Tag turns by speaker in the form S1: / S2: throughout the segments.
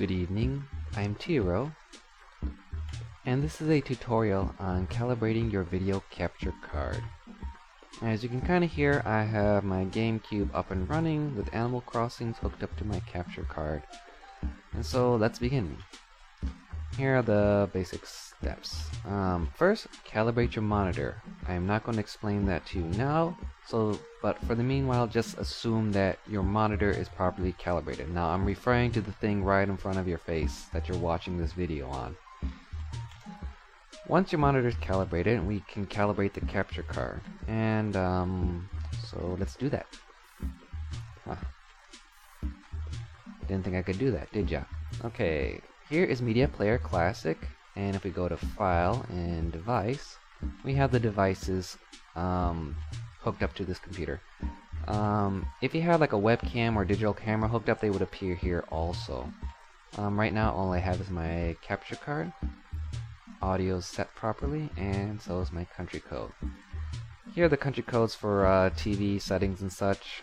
S1: Good evening, I'm Tiro, and this is a tutorial on calibrating your video capture card. As you can kind of hear, I have my GameCube up and running with Animal Crossing hooked up to my capture card. And so let's begin. Here are the basic steps. First, calibrate your monitor. I am not going to explain that to you now, but for the meanwhile, just assume that your monitor is properly calibrated. Now, I'm referring to the thing right in front of your face that you're watching this video on. Once your monitor is calibrated, we can calibrate the capture card. And so let's do that. Didn't think I could do that, did ya? Okay. Here is Media Player Classic, and if we go to File and Device, we have the devices hooked up to this computer. If you have like a webcam or digital camera hooked up, they would appear here also. Right now all I have is my capture card, audio is set properly, and so is my country code. Here are the country codes for TV settings and such.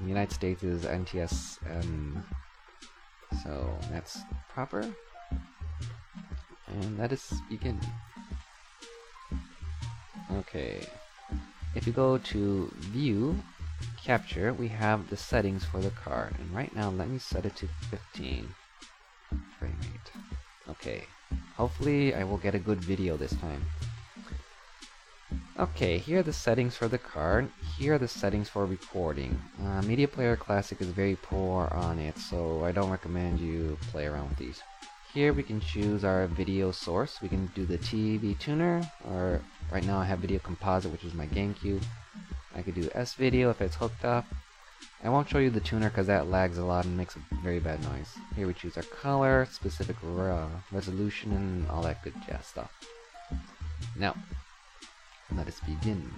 S1: United States is NTSM. So that's proper, and let us begin. Okay, if you go to View, Capture, we have the settings for the card, and right now let me set it to 15 frame rate. Okay, hopefully I will get a good video this time. Okay, here are the settings for the card. Here are the settings for recording. Media Player Classic is very poor on it, so I don't recommend you play around with these. Here we can choose our video source. We can do the TV tuner, or right now I have Video Composite, which is my GameCube. I could do S-Video if it's hooked up. I won't show you the tuner because that lags a lot and makes a very bad noise. Here we choose our color, specific resolution, and all that good jazz stuff. Now, let us begin.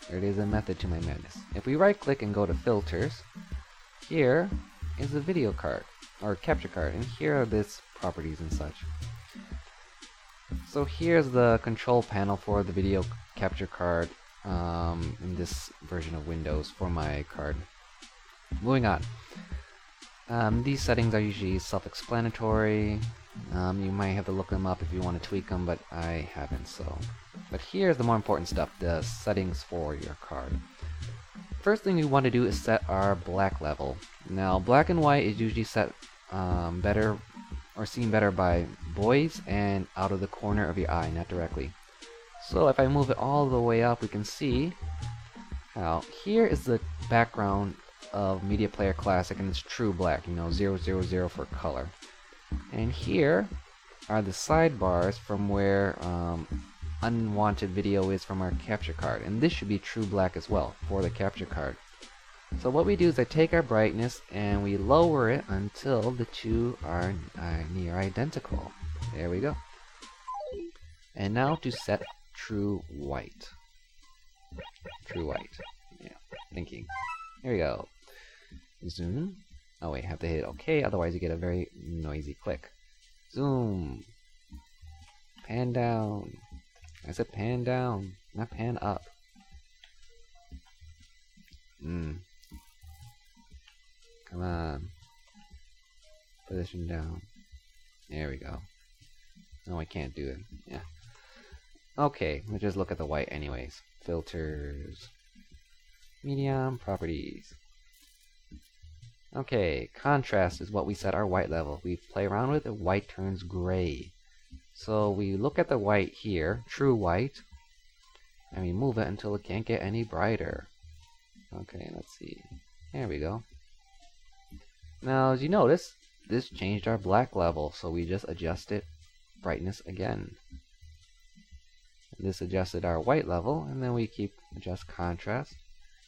S1: There it is, a method to my madness. If we right click and go to filters, here is the video card, or capture card, and here are its properties and such. So here's the control panel for the video capture card in this version of Windows for my card. Moving on. These settings are usually self-explanatory. You might have to look them up if you want to tweak them, but I haven't, so. But here's the more important stuff, the settings for your card. First thing we want to do is set our black level. Now, black and white is usually set better or seen better by boys and out of the corner of your eye, not directly. So if I move it all the way up, we can see how here is the background of Media Player Classic, and it's true black, you know, 000 for color. And here are the sidebars from where unwanted video is from our capture card, and this should be true black as well for the capture card. So what we do is I take our brightness and we lower it until the two are near identical. There we go. And now to set true white. True white. Yeah, thinking. Here we go. Zoom. Oh wait, have to hit OK, otherwise you get a very noisy click. Zoom. Pan down. I said pan down, not pan up. Come on. Position down. There we go. No, I can't do it. Yeah. Okay, let's just look at the white anyways. Filters. Medium, properties. Okay, contrast is what we set our white level. We play around with it, white turns gray. So we look at the white here, true white, and we move it until it can't get any brighter. Okay, let's see. There we go. Now, as you notice, this changed our black level, so we just adjusted brightness again. This adjusted our white level, and then we keep adjust contrast.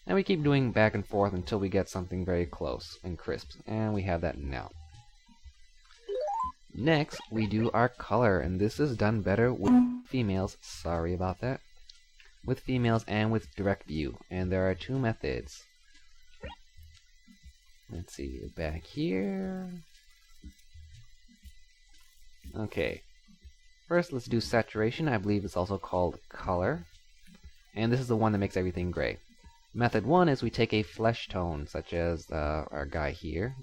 S1: And we keep doing back and forth until we get something very close and crisp. And we have that now. Next, we do our color, and this is done better with females. Sorry about that. With females and with direct view. And there are two methods. Let's see, back here. Okay. First, let's do saturation. I believe it's also called color. And this is the one that makes everything gray. Method 1 is we take a flesh tone, such as our guy here,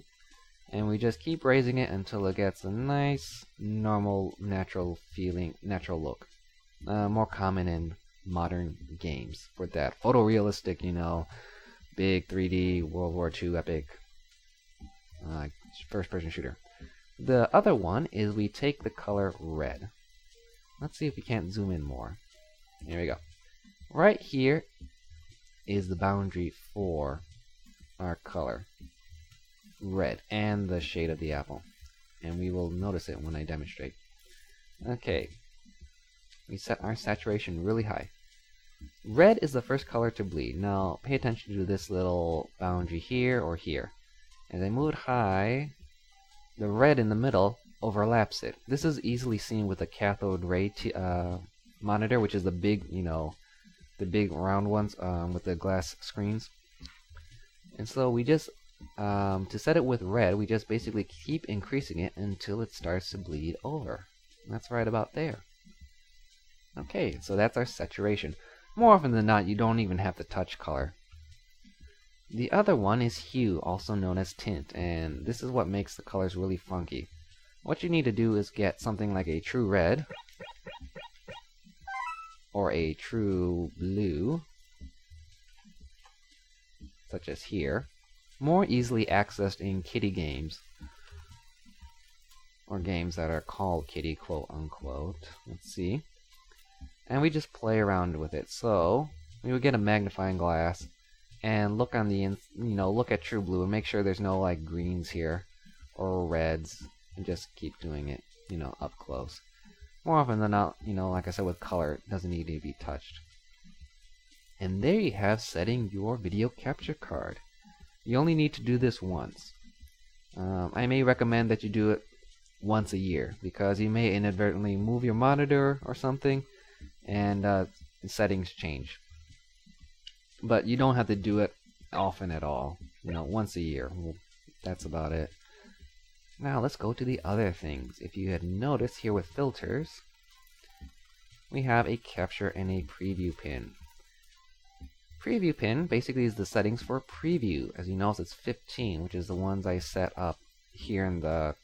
S1: And we just keep raising it until it gets a nice, normal, natural feeling, natural look. More common in modern games for that photorealistic, you know, big 3D World War II epic first-person shooter. The other one is we take the color red. Let's see if we can't zoom in more. Here we go. Right here is the boundary for our color, red, and the shade of the apple. And we will notice it when I demonstrate. Okay. We set our saturation really high. Red is the first color to bleed. Now, pay attention to this little boundary here or here. As I move it high, the red in the middle overlaps it. This is easily seen with a cathode ray monitor, which is the big, you know, the big round ones with the glass screens. And so we just, to set it with red, we just basically keep increasing it until it starts to bleed over. And that's right about there. Okay, so that's our saturation. More often than not, you don't even have to touch color. The other one is hue, also known as tint, and this is what makes the colors really funky. What you need to do is get something like a true red, or a true blue, such as here, more easily accessed in kiddie games, or games that are called kiddie, quote unquote. Let's see. And we just play around with it. So we would get a magnifying glass and look on the, look at true blue and make sure there's no like greens here or reds, and just keep doing it, up close. More often than not, like I said with color, it doesn't need to be touched. And there you have setting your video capture card. You only need to do this once. I may recommend that you do it once a year, because you may inadvertently move your monitor or something, and the settings change. But you don't have to do it often at all. Once a year. Well, that's about it. Now let's go to the other things. If you had noticed here with filters, we have a capture and a preview pin. Preview pin basically is the settings for preview. As you notice, it's 15, which is the ones I set up here in the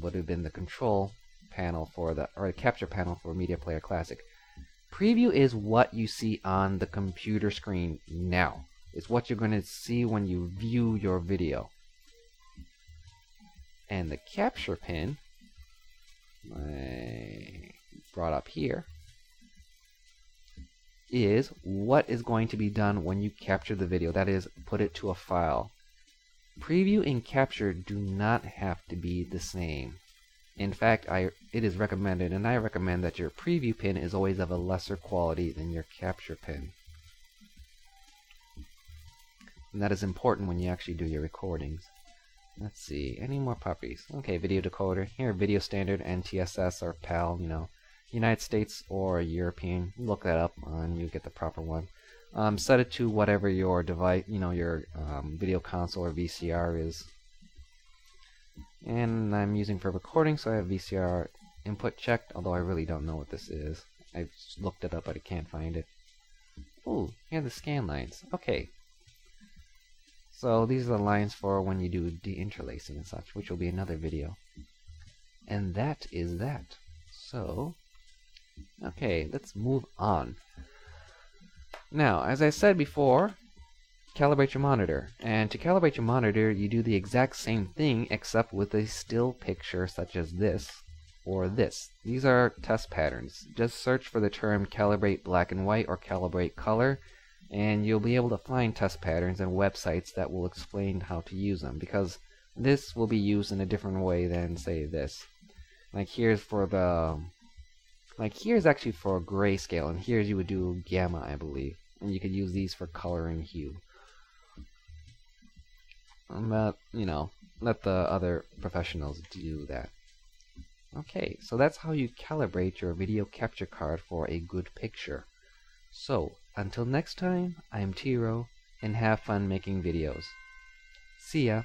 S1: would have been the control panel for the capture panel for Media Player Classic. Preview is what you see on the computer screen now. It's what you're going to see when you view your video. And the capture pin, I brought up here, is what is going to be done when you capture the video. That is, put it to a file. Preview and capture do not have to be the same. In fact, it is recommended, and I recommend that your preview pin is always of a lesser quality than your capture pin. And that is important when you actually do your recordings. Let's see, any more properties? Okay, video decoder. Here, video standard, NTSS or PAL, United States or European. Look that up and you get the proper one. Set it to whatever your device, your video console or VCR is. And I'm using for recording, so I have VCR input checked, although I really don't know what this is. I've looked it up, but I can't find it. Ooh, here are the scan lines. Okay. So these are the lines for when you do deinterlacing and such, which will be another video. And that is that. So, okay, let's move on. Now, as I said before, calibrate your monitor. And to calibrate your monitor, you do the exact same thing except with a still picture such as this or this. These are test patterns. Just search for the term calibrate black and white or calibrate color, and you'll be able to find test patterns and websites that will explain how to use them, because this will be used in a different way than, say, this. Here's actually for grayscale, and here's you would do gamma, I believe. And you could use these for color and hue. But, let the other professionals do that. Okay, so that's how you calibrate your video capture card for a good picture. So, until next time, I'm Tiro, and have fun making videos. See ya!